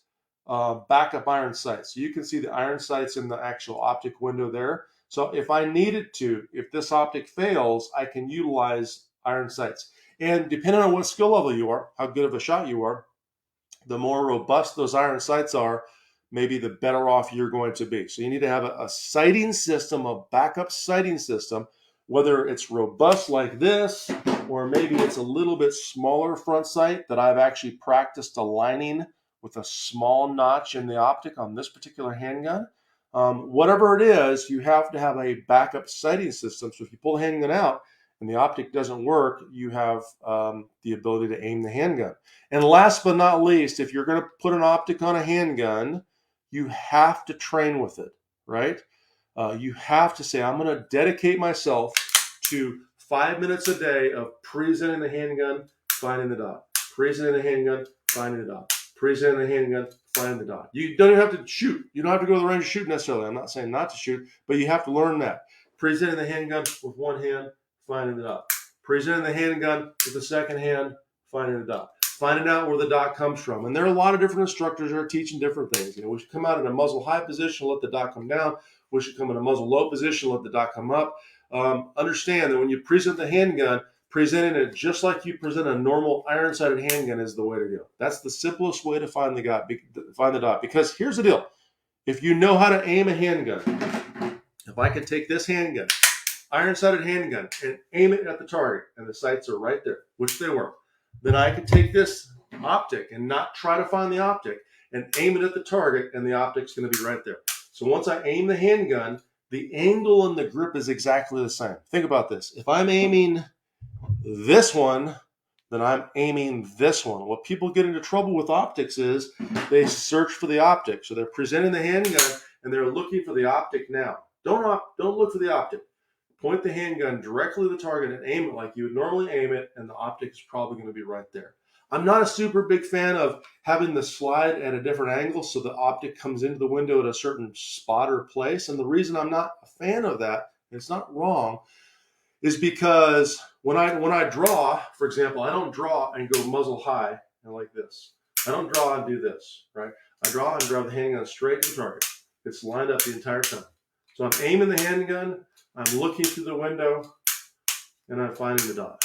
backup iron sights. So you can see the iron sights in the actual optic window there. So if I needed to, if this optic fails, I can utilize iron sights. And depending on what skill level you are, how good of a shot you are, the more robust those iron sights are, maybe the better off you're going to be. So you need to have a sighting system, a backup sighting system, whether it's robust like this, or maybe it's a little bit smaller front sight that I've actually practiced aligning with a small notch in the optic on this particular handgun. Whatever it is, you have to have a backup sighting system. So if you pull the handgun out and the optic doesn't work, you have the ability to aim the handgun. And last but not least, if you're going to put an optic on a handgun, you have to train with it, right? You have to say, I'm going to dedicate myself to 5 minutes a day of presenting the handgun, finding the dot. Presenting the handgun, finding the dot. Presenting the handgun, finding the dot. You don't even have to shoot. You don't have to go to the range to shoot necessarily. I'm not saying not to shoot, but you have to learn that. Presenting the handgun with one hand, finding the dot. Presenting the handgun with the second hand, finding the dot. Finding out where the dot comes from. And there are a lot of different instructors that are teaching different things. We should come out in a muzzle high position, let the dot come down. We should come in a muzzle low position, let the dot come up. Understand that when you present the handgun, presenting it just like you present a normal iron-sighted handgun is the way to go. That's the simplest way to find the dot. Because here's the deal. If you know how to aim a handgun, if I could take this handgun, iron-sighted handgun, and aim it at the target, and the sights are right there, which they were, then I could take this optic and not try to find the optic and aim it at the target, and the optic's going to be right there. So once I aim the handgun, the angle and the grip is exactly the same. Think about this. If I'm aiming this one, then I'm aiming this one. What people get into trouble with optics is they search for the optic. So they're presenting the handgun and they're looking for the optic now. Don't look for the optic. Point the handgun directly to the target and aim it like you would normally aim it, and the optic is probably going to be right there. I'm not a super big fan of having the slide at a different angle so the optic comes into the window at a certain spot or place. And the reason I'm not a fan of that, and it's not wrong, is because when I draw, for example, I don't draw and go muzzle high and like this. I don't draw and do this, right? I draw and drive the handgun straight to the target. It's lined up the entire time. So I'm aiming the handgun, I'm looking through the window, and I'm finding the dot.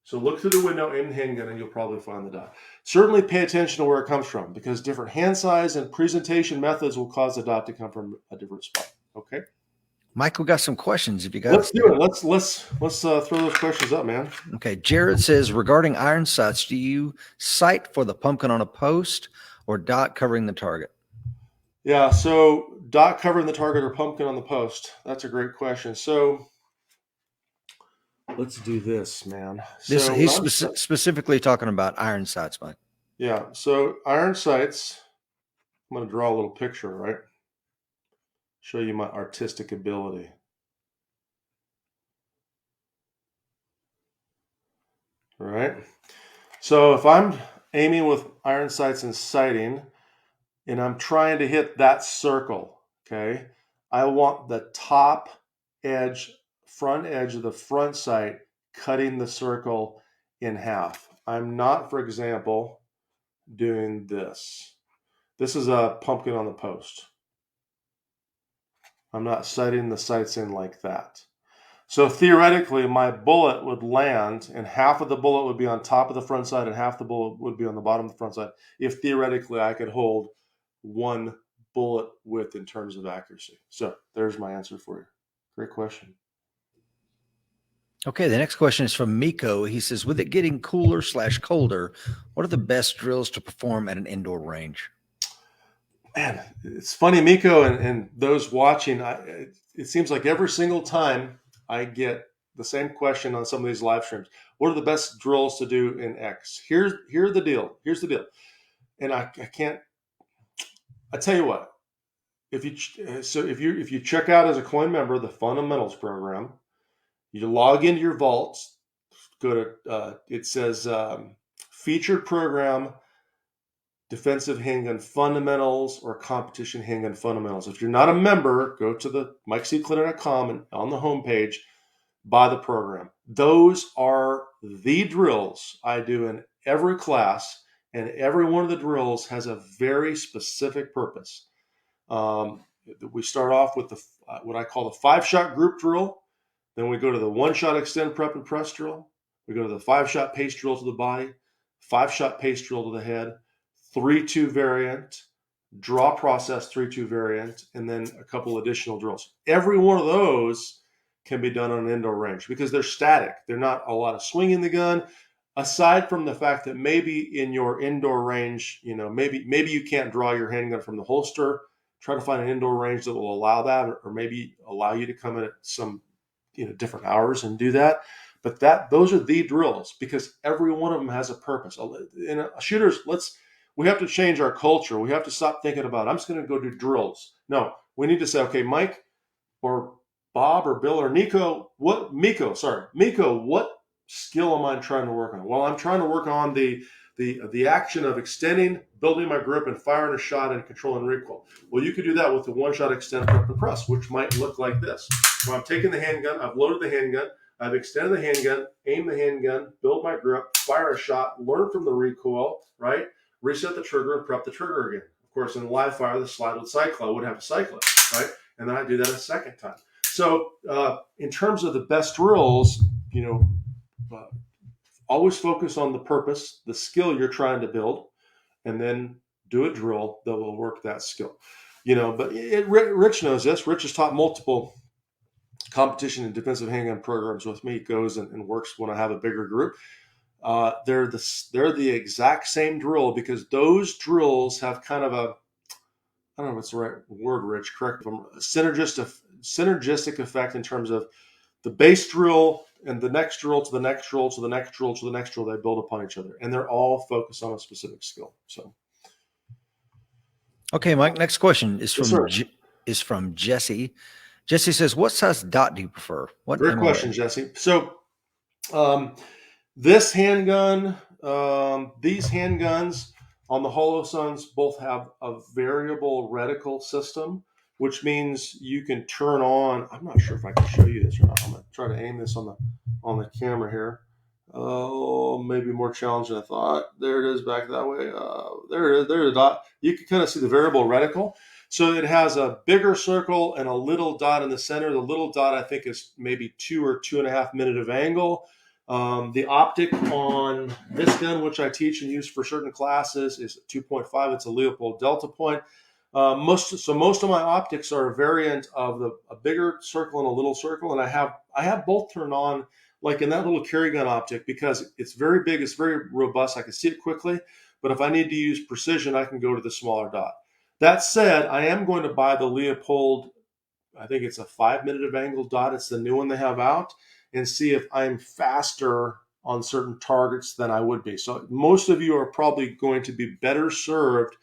So look through the window, aim the handgun, and you'll probably find the dot. Certainly pay attention to where it comes from, because different hand size and presentation methods will cause the dot to come from a different spot. Okay? Mike, we got some questions. If you got, let's do it. Let's throw those questions up, man. Okay. Jared says, regarding iron sights, do you sight for the pumpkin on a post or dot covering the target? Yeah. So dot covering the target or pumpkin on the post. That's a great question. So let's do this, man. So He's specifically talking about iron sights, Mike. Yeah. So iron sights. I'm going to draw a little picture, right? Show you my artistic ability. All right. So if I'm aiming with iron sights and sighting, and I'm trying to hit that circle, okay, I want the top edge, front edge of the front sight cutting the circle in half. I'm not, for example, doing this. This is a pumpkin on the post. I'm not sighting the sights in like that. So theoretically, my bullet would land, and half of the bullet would be on top of the front sight, and half the bullet would be on the bottom of the front sight, if theoretically I could hold one bullet width in terms of accuracy. So there's my answer for you. Great question. Okay, the next question is from Miko. He says, with it getting cooler/colder, what are the best drills to perform at an indoor range? Man, it's funny, Miko, and those watching, it seems like every single time I get the same question on some of these live streams. What are the best drills to do in X? Here's the deal. Here's the deal. And I tell you what, if you check out as a coin member the fundamentals program, you log into your vaults, go to it says featured program, defensive handgun fundamentals, or competition handgun fundamentals. If you're not a member, go to the MikeSeeklander.com, and on the homepage, buy the program. Those are the drills I do in every class, and every one of the drills has a very specific purpose. We start off with what I call the 5-shot group drill. Then we go to the 1-shot extend, prep, and press drill. We go to the 5-shot pace drill to the body, 5-shot pace drill to the head, 3-2 variant, draw process 3-2 variant, and then a couple additional drills. Every one of those can be done on an indoor range because they're static. They're not a lot of swing in the gun, aside from the fact that maybe in your indoor range, maybe you can't draw your handgun from the holster. Try to find an indoor range that will allow that, or maybe allow you to come in at some different hours and do that. But those are the drills because every one of them has a purpose. In shooters, we have to change our culture. We have to stop thinking about, I'm just going to go do drills. No, we need to say, okay, Mike or Bob or Bill or Miko, what skill am I trying to work on? Well, I'm trying to work on the action of extending, building my grip, and firing a shot and controlling recoil. Well, you could do that with the 1-shot extend, prep, and press, which might look like this. So I'm taking the handgun, I've loaded the handgun, I've extended the handgun, aimed the handgun, build my grip, fire a shot, learn from the recoil, right? Reset the trigger and prep the trigger again. Of course, in live fire, the slide would cycle. I would have to cycle it, right? And then I do that a second time. So in terms of the best drills, always focus on the purpose, the skill you're trying to build, and then do a drill that will work that skill. But Rich knows this. Rich has taught multiple competition and defensive handgun programs with me. He goes and works when I have a bigger group. They're the exact same drill, because those drills have kind of a, I don't know if it's the right word, Rich, correct me if I'm, synergistic effect in terms of the base drill and the next drill to the next drill to the next drill to the next drill. They build upon each other, and they're all focused on a specific skill. So, Okay, Mike. Next question is yes, from sir. Jesse. Jesse says, "What size dot do you prefer? What Great MOA?" question, Jesse. So, this handgun, these handguns on the Holosuns both have a variable reticle system, which means you can turn on. I'm not sure if I can show you this or not. I'm gonna try to aim this on the camera here. Oh, maybe more challenging than I thought. There it is, back that way. There it is. There's a dot. You can kind of see the variable reticle. So it has a bigger circle and a little dot in the center. The little dot, I think, is maybe 2 or 2.5 minute of angle. The optic on this gun, which I teach and use for certain classes, is 2.5. It's a Leopold Delta point. Most of my optics are a variant of a bigger circle and a little circle, and I have both turned on, like in that little carry gun optic, because it's very big, it's very robust. I can see it quickly, but if I need to use precision, I can go to the smaller dot. That said, I am going to buy the Leopold. I think it's a 5 minute of angle dot. It's the new one they have out, and see if I'm faster on certain targets than I would be. So most of you are probably going to be better served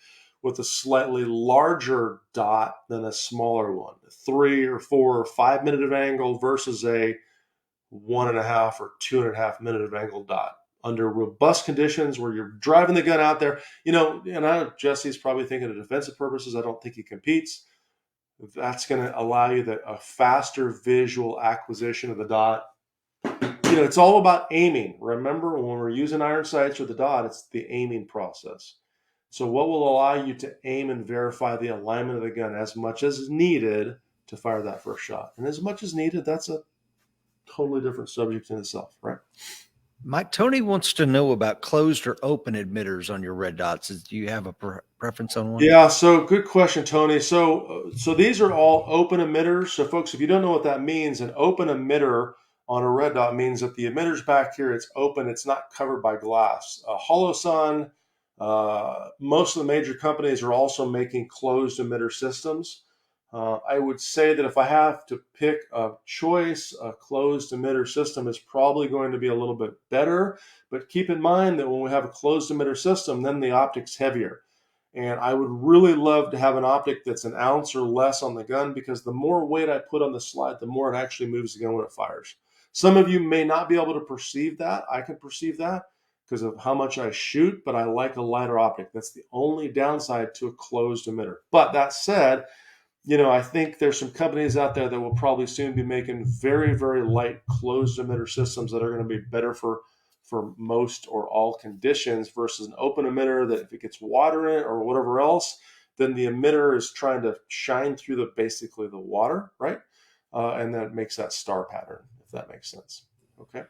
with a slightly larger dot than a smaller one, 3 or 4 or 5 minute of angle versus a 1.5 or 2.5 minute of angle dot. Under robust conditions where you're driving the gun out there, and I know Jesse's probably thinking of defensive purposes. I don't think he competes. That's going to allow you a faster visual acquisition of the dot. It's all about aiming. Remember, when we're using iron sights or the dot, it's the aiming process. So what will allow you to aim and verify the alignment of the gun as much as is needed to fire that first shot? And as much as needed, that's a totally different subject in itself, right? Mike, Tony wants to know about closed or open emitters on your red dots. Do you have a preference on one? Yeah, so good question, Tony. So these are all open emitters. So folks, if you don't know what that means, an open emitter on a red dot means that the emitter's back here, it's open, it's not covered by glass. Holosun, most of the major companies are also making closed emitter systems. I would say that if I have to pick a choice, a closed emitter system is probably going to be a little bit better. But keep in mind that when we have a closed emitter system, then the optic's heavier. And I would really love to have an optic that's an ounce or less on the gun, because the more weight I put on the slide, the more it actually moves the gun when it fires. Some of you may not be able to perceive that. I can perceive that because of how much I shoot, but I like a lighter optic. That's the only downside to a closed emitter. But that said, I think there's some companies out there that will probably soon be making very, very light closed emitter systems that are going to be better for most or all conditions, versus an open emitter that if it gets water in it or whatever else, then the emitter is trying to shine through basically the water, right? And that makes that star pattern, if that makes sense. Okay.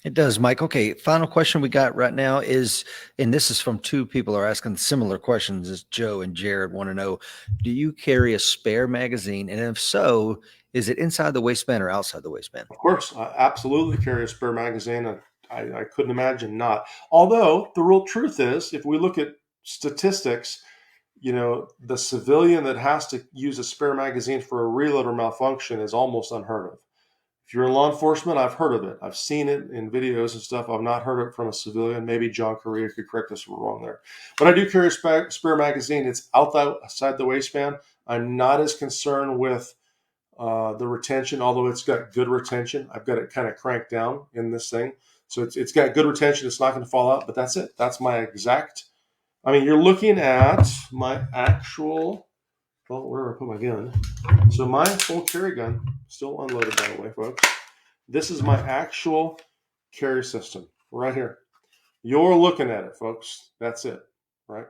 It does, Mike. Okay, final question we got right now is, and this is from two people who are asking similar questions as Joe and Jared want to know, do you carry a spare magazine? And if so, is it inside the waistband or outside the waistband? Of course, I absolutely carry a spare magazine. I couldn't imagine not. Although the real truth is, if we look at statistics, the civilian that has to use a spare magazine for a reload or malfunction is almost unheard of. If you're in law enforcement, I've heard of it. I've seen it in videos and stuff. I've not heard it from a civilian. Maybe John Correa could correct us if we're wrong there. But I do carry a spare magazine. It's outside the waistband. I'm not as concerned with the retention, although it's got good retention. I've got it kind of cranked down in this thing. So it's got good retention. It's not going to fall out, but that's it. That's my exact. You're looking at my actual, where I put my gun. So my full carry gun, still unloaded by the way, folks. This is my actual carry system right here. You're looking at it, folks. That's it, right?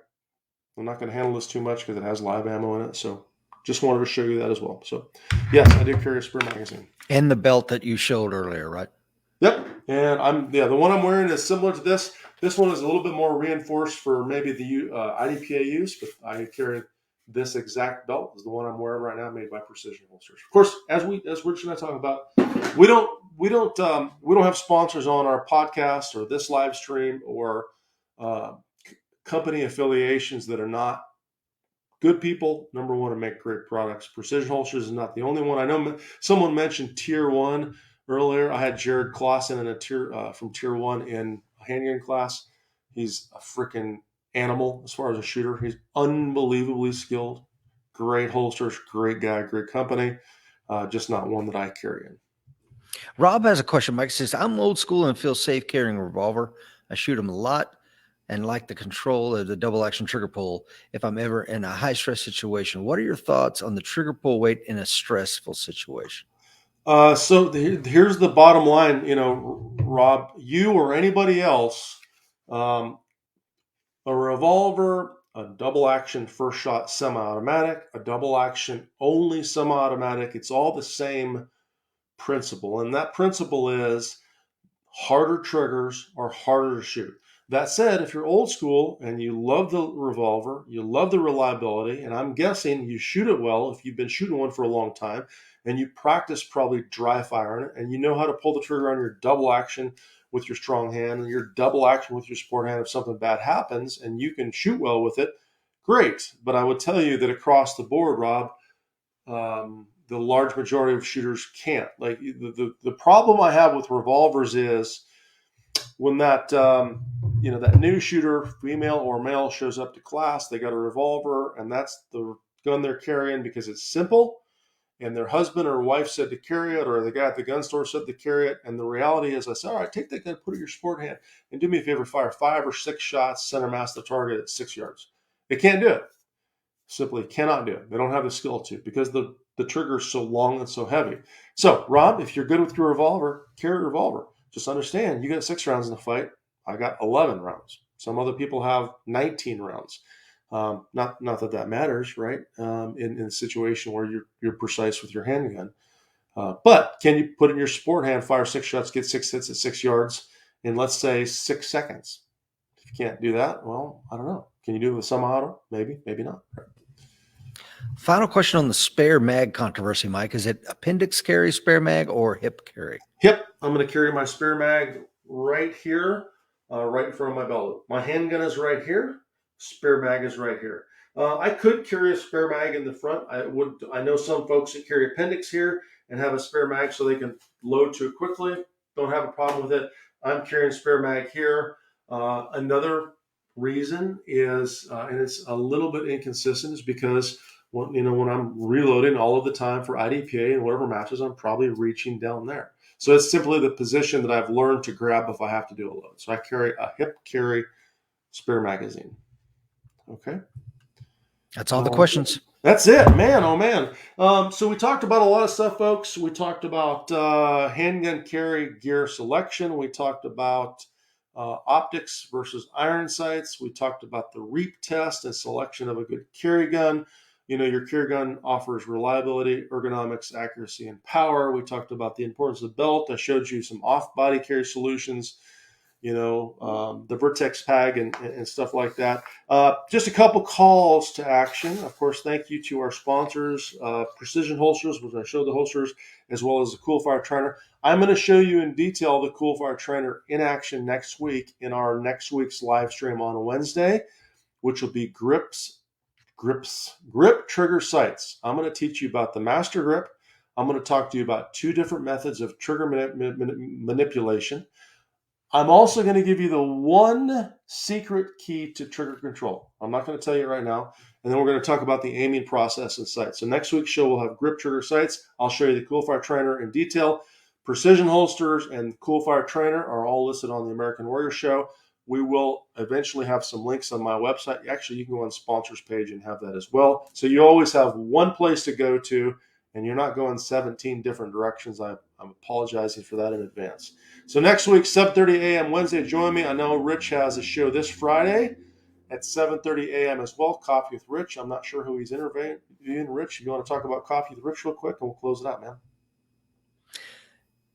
I'm not going to handle this too much because it has live ammo in it. So just wanted to show you that as well. So yes, I do carry a spare magazine. And the belt that you showed earlier, right? Yep. And the one I'm wearing is similar to this. This one is a little bit more reinforced for maybe the IDPA use, but I carry this exact belt is the one I'm wearing right now, made by Precision Holsters. Of course, as Rich and I talk about, we don't have sponsors on our podcast or this live stream or company affiliations that are not good people. Number one, to make great products. Precision Holsters is not the only one. I know someone mentioned Tier 1 earlier. I had Jared Clausen in from Tier 1 in a handgun class. He's a freaking animal as far as a shooter. He's unbelievably skilled. Great holsters, great guy, great company. Just not one that I carry in. Rob has a question. Mike says, I'm old school and feel safe carrying a revolver. I shoot them a lot and like the control of the double action trigger pull if I'm ever in a high stress situation. What are your thoughts on the trigger pull weight in a stressful situation? So here's the bottom line, Rob, you or anybody else, a revolver, a double action first shot semi-automatic, a double action only semi-automatic, it's all the same principle. And that principle is harder triggers are harder to shoot. That said, if you're old school and you love the revolver, you love the reliability, and I'm guessing you shoot it well if you've been shooting one for a long time, and you practice probably dry firing it, and you know how to pull the trigger on your double action with your strong hand and your double action with your sport hand if something bad happens, and you can shoot well with it, great. But I would tell you that across the board, Rob, the large majority of shooters can't. Like the problem I have with revolvers is when that that new shooter, female or male, shows up to class, they got a revolver, and that's the gun they're carrying because it's simple, and their husband or wife said to carry it, or the guy at the gun store said to carry it. And the reality is, I said, all right, take that gun, put it in your sport hand, and do me a favor, fire 5 or 6 shots, center mass the target at 6 yards. They can't do it. Simply cannot do it. They don't have the skill to, because the trigger is so long and so heavy. So, Rob, if you're good with your revolver, carry a revolver. Just understand, you got 6 rounds in the fight. I got 11 rounds. Some other people have 19 rounds. Not that matters, right? In a situation where you're precise with your handgun. But can you put in your sport hand, fire 6 shots, get 6 hits at 6 yards in, let's say, 6 seconds? If you can't do that, well, I don't know. Can you do it with semi-auto? Maybe, maybe not. Right. Final question on the spare mag controversy, Mike. Is it appendix carry, spare mag, or hip carry? Hip. I'm going to carry my spare mag right here, right in front of my belt loop. My handgun is right here. Spare mag is right here. I could carry a spare mag in the front. I know some folks that carry appendix here and have a spare mag so they can load to it quickly. Don't have a problem with it. I'm carrying spare mag here. Another reason is, and it's a little bit inconsistent, is because when I'm reloading all of the time for IDPA and whatever matches, I'm probably reaching down there. So it's simply the position that I've learned to grab if I have to do a load. So I carry a hip carry spare magazine. Okay. That's all the questions. That's it, man. Oh, man. So we talked about a lot of stuff, folks. We talked about handgun carry gear selection. We talked about optics versus iron sights. We talked about the REAP test and selection of a good carry gun. Your carry gun offers reliability, ergonomics, accuracy, and power. We talked about the importance of the belt. I showed you some off-body carry solutions, the Vertex Pag and stuff like that. Just a couple calls to action. Of course, thank you to our sponsors, Precision Holsters, which I showed the holsters, as well as the Coolfire Trainer. I'm going to show you in detail the Coolfire Trainer in action next week in our next week's live stream on Wednesday, which will be grip trigger sights. I'm going to teach you about the master grip. I'm going to talk to you about 2 different methods of trigger manipulation. I'm also going to give you the one secret key to trigger control. I'm not going to tell you right now. And then we're going to talk about the aiming process and sights. So next week's show, we'll have grip trigger sights. I'll show you the Coolfire Trainer in detail. Precision holsters and Coolfire Trainer are all listed on the American Warrior Show. We will eventually have some links on my website. Actually, you can go on the sponsors page and have that as well. So you always have one place to go to, and you're not going 17 different directions. I'm apologizing for that in advance. So next week, 7:30 a.m. Wednesday, join me. I know Rich has a show this Friday at 7:30 a.m. as well, Coffee with Rich. I'm not sure who he's interviewing. Rich, if you want to talk about Coffee with Rich real quick, and we'll close it out, man.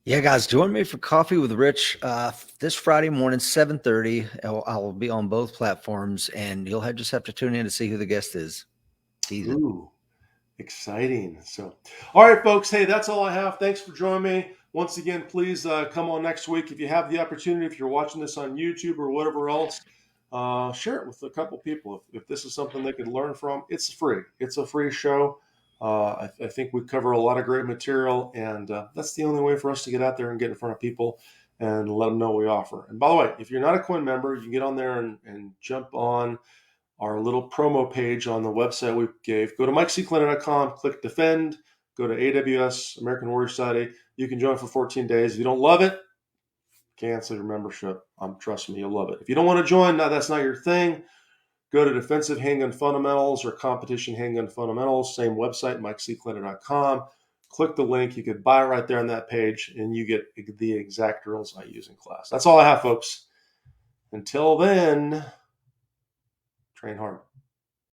Yeah, guys, join me for Coffee with Rich this Friday morning, 7:30. I'll be on both platforms, and you'll just have to tune in to see who the guest is. Teasing. Ooh, exciting. So, all right, folks. Hey, that's all I have. Thanks for joining me. Once again, please come on next week. If you have the opportunity, if you're watching this on YouTube or whatever else, share it with a couple people. If this is something they can learn from, it's free. It's a free show. I think we cover a lot of great material, and that's the only way for us to get out there and get in front of people and let them know what we offer. And by the way, if you're not a Coin member, you can get on there and jump on our little promo page on the website we gave. Go to MikeSeeklander.com, click Defend, go to AWS, American Warrior Society. You can join for 14 days. If you don't love it, cancel your membership. Trust me, you'll love it. If you don't want to join, now that's not your thing, go to Defensive Handgun Fundamentals or Competition Handgun Fundamentals, same website, MikeSeeklander.com. Click the link. You could buy it right there on that page, and you get the exact drills I use in class. That's all I have, folks. Until then, train hard.